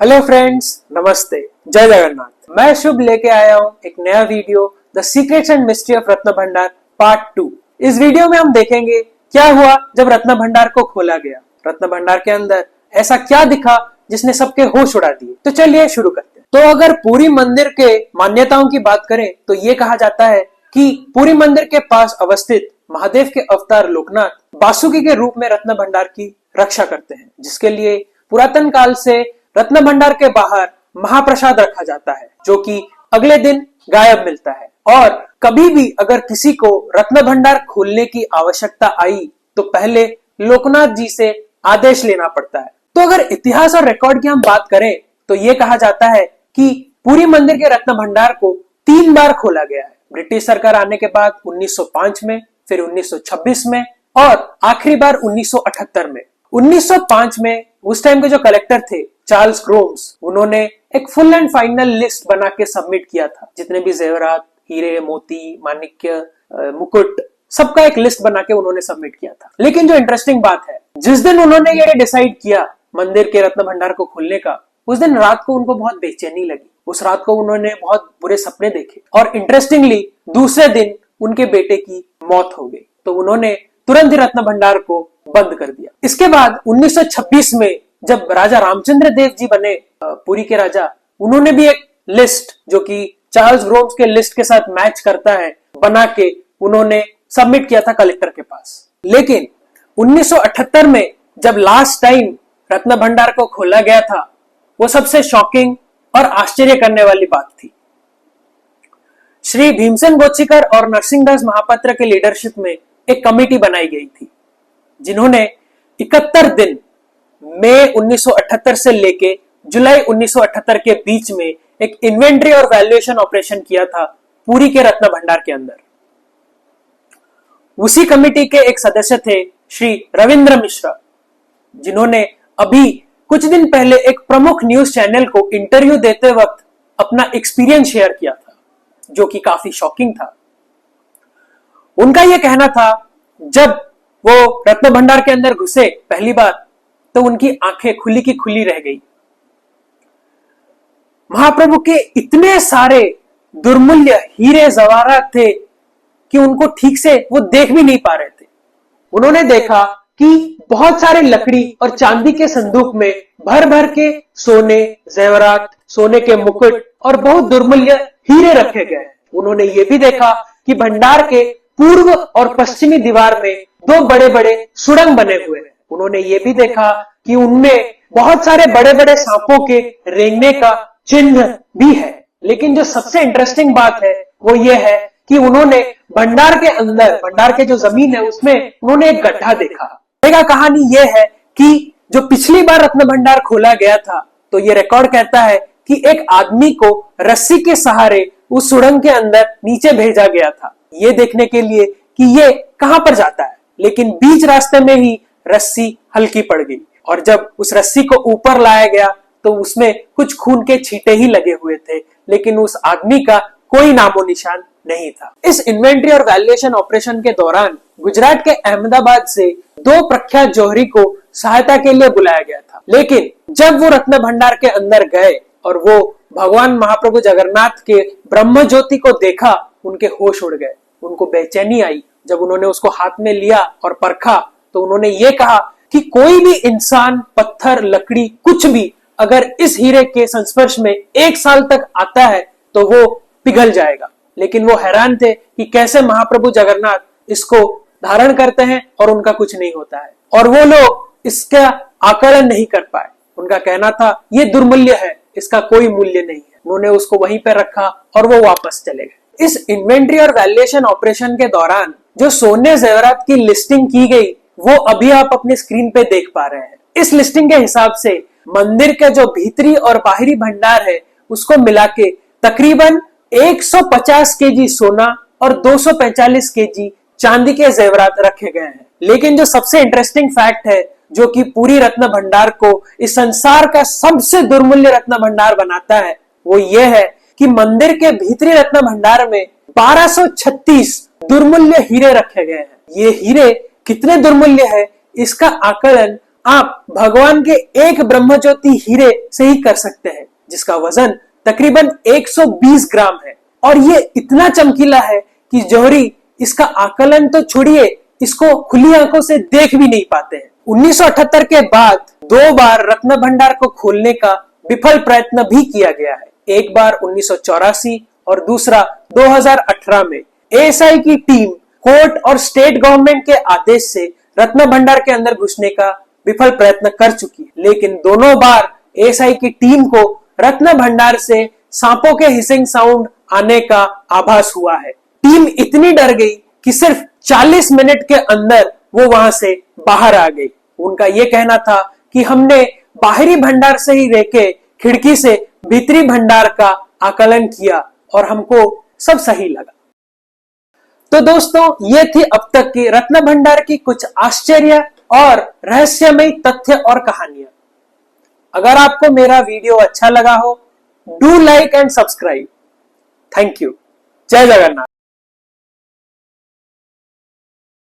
Hello friends, नमस्ते, जय जगन्नाथ। मैं शुभ लेके आया हूँ एक नया video, the secrets and mystery of Ratna Bhandar part 2। इस वीडियो में हम देखेंगे क्या हुआ जब रत्न भंडार को खोला गया। रत्न भंडार के अंदर ऐसा क्या दिखा जिसने सबके होश उड़ा दिए। तो चलिए शुरू करते हैं। तो अगर पुरी मंदिर के मान्यताओं की बात करें तो ये कहा जाता है कि पुरी मंदिर के पास अवस्थित महादेव के अवतार लोकनाथ बासुकी के रूप में रत्न भंडार की रक्षा करते हैं, जिसके लिए पुरातन काल से रत्न भंडार के बाहर महाप्रसाद रखा जाता है, जो कि अगले दिन गायब मिलता है। और कभी भी अगर किसी को रत्न भंडार खोलने की आवश्यकता आई तो पहले लोकनाथ जी से आदेश लेना पड़ता है। तो अगर इतिहास और रिकॉर्ड की हम बात करें तो ये कहा जाता है कि पुरी मंदिर के रत्न भंडार को 3 बार खोला गया है। ब्रिटिश सरकार आने के बाद 1905 में, फिर 1926 में और आखिरी बार 1978 में। 1905 में उस टाइम के जो कलेक्टर थे चार्ल्स ग्रोम्स, उन्होंने एक फुल एंड फाइनल लिस्ट बना के सबमिट किया था। जितने भी जेवरात, हीरे, मोती, माणिक्य, मुकुट, सबका एक लिस्ट बना के उन्होंने सबमिट किया था। लेकिन जो इंटरेस्टिंग बात है, जिस दिन उन्होंने ये डिसाइड किया मंदिर के रत्न भंडार को खोलने का, उस दिन रात को उनको बहुत बेचैनी लगी। उस रात को उन्होंने बहुत बुरे सपने देखे और इंटरेस्टिंगली दूसरे दिन उनके बेटे की मौत हो गई। तो उन्होंने तुरंत ही रत्न भंडार को बंद कर दिया। इसके बाद 1926 में जब राजा रामचंद्र देव जी बने पुरी के राजा, उन्होंने भी एक लिस्ट जो कि चार्ल्स ग्रोम्स के लिस्ट के साथ मैच करता है बना के उन्होंने सबमिट किया था कलेक्टर के पास। लेकिन 1978 में जब लास्ट टाइम रत्न भंडार को खोला गया था, वो सबसे शॉकिंग और आश्चर्य करने वाली बात थी। श्री भीमसेन गोचीकर और नरसिंहदास महापात्र के लीडरशिप में एक कमेटी बनाई गई थी, जिन्होंने 71 दिन मई 1978 से लेके जुलाई 1978 के बीच में एक इन्वेंट्री और वैल्यूएशन ऑपरेशन किया था पुरी के रत्न भंडार के अंदर। उसी कमेटी के एक सदस्य थे श्री रविंद्र मिश्रा, जिन्होंने अभी कुछ दिन पहले एक प्रमुख न्यूज चैनल को इंटरव्यू देते वक्त अपना एक्सपीरियंस शेयर किया था, जो कि काफी शॉकिंग था। उनका यह कहना था, जब वो रत्न भंडार के अंदर घुसे पहली बार तो उनकी आंखें खुली की खुली रह गई। महाप्रभु के इतने सारे दुर्मूल्य हीरे जवाहरात थे कि उनको ठीक से वो देख भी नहीं पा रहे थे। उन्होंने देखा कि बहुत सारे लकड़ी और चांदी के संदूक में भर भर के सोने, जेवरात, सोने के मुकुट और बहुत दुर्मूल्य हीरे रखे गए। उन्होंने ये भी देखा कि भंडार के पूर्व और पश्चिमी दीवार में 2 बड़े बड़े सुड़ंग बने हुए हैं। उन्होंने ये भी देखा कि उनमें बहुत सारे बड़े बड़े सांपों के रेंगने का चिन्ह भी है। लेकिन जो सबसे इंटरेस्टिंग बात है वो ये है कि उन्होंने भंडार के अंदर, भंडार के जो जमीन है उसमें उन्होंने एक गड्ढा देखा। कहानी ये है कि जो पिछली बार रत्न भंडार खोला गया था, तो ये रिकॉर्ड कहता है कि एक आदमी को रस्सी के सहारे उस सुड़ंग के अंदर नीचे भेजा गया था, ये देखने के लिए कि ये कहां पर जाता है। लेकिन बीच रास्ते में ही रस्सी हल्की पड़ गई और जब उस रस्सी को ऊपर लाया गया तो उसमें कुछ खून के छींटे ही लगे हुए थे, लेकिन उस आदमी का कोई नामो निशान नहीं था। इस इन्वेंट्री और वैल्यूएशन ऑपरेशन के दौरान गुजरात के अहमदाबाद से 2 प्रख्यात जौहरी को सहायता के लिए बुलाया गया था। लेकिन जब वो रत्न भंडार के अंदर गए और वो भगवान महाप्रभु जगन्नाथ के ब्रह्म ज्योति को देखा, उनके होश उड़ गए। उनको बेचैनी आई। जब उन्होंने उसको हाथ में लिया और परखा तो उन्होंने ये कहा कि कोई भी इंसान, पत्थर, लकड़ी, कुछ भी अगर इस हीरे के संस्पर्श में 1 साल तक आता है तो वो पिघल जाएगा। लेकिन वो हैरान थे कि कैसे महाप्रभु जगन्नाथ इसको धारण करते हैं और उनका कुछ नहीं होता है, और वो लोग इसका आकलन नहीं कर पाए। उनका कहना था ये दुर्मूल्य है, इसका कोई मूल्य नहीं है। उन्होंने उसको वहीं पर रखा और वो वापस चले गए। इस इन्वेंट्री और वैल्यूएशन ऑपरेशन के दौरान जो सोने जेवरात की लिस्टिंग की गई, वो अभी आप अपने स्क्रीन पे देख पा रहे हैं। इस लिस्टिंग के हिसाब से मंदिर के जो भीतरी और बाहरी भंडार है उसको मिला के तकरीबन 150 केजी सोना और 245 केजी चांदी के जेवरात रखे गए हैं। लेकिन जो सबसे इंटरेस्टिंग फैक्ट है, जो कि पूरी रत्न भंडार को इस संसार का सबसे दुर्मूल्य रत्न भंडार बनाता है, वो ये है कि मंदिर के भीतरी रत्न भंडार में 1236 दुर्मूल्य हीरे रखे गए हैं। ये हीरे कितने दुर्मूल्य है, इसका आकलन आप भगवान के एक ब्रह्मज्योति हीरे से ही कर सकते हैं, जिसका वजन तकरीबन 120 ग्राम है। और ये इतना चमकीला है कि जौहरी इसका आकलन तो छोड़िए, इसको खुली आंखों से देख भी नहीं पाते हैं। 1978 के बाद 2 बार रत्न भंडार को खोलने का विफल प्रयत्न भी किया गया है। एक बार 1984 और दूसरा 2018 में एएसआई की टीम कोर्ट और स्टेट गवर्नमेंट के आदेश से रत्न भंडार के अंदर घुसने का विफल प्रयत्न कर चुकी है, लेकिन दोनों बार एएसआई की टीम को रत्न भंडार से सांपों के हिसिंग साउंड आने का आभास हुआ है। टीम इतनी डर गई कि सिर्फ 40 मिनट के अंदर वो वहां से बाहर आ गई। उनका ये कहना था कि हमने बाहरी भंडार से ही रह के खिड़की से भीतरी भंडार का आकलन किया और हमको सब सही लगा। तो दोस्तों, ये थी अब तक की रत्न भंडार की कुछ आश्चर्य और रहस्यमय तथ्य और कहानियां। अगर आपको मेरा वीडियो अच्छा लगा हो, do like and subscribe. Thank you. जय जगन्नाथ।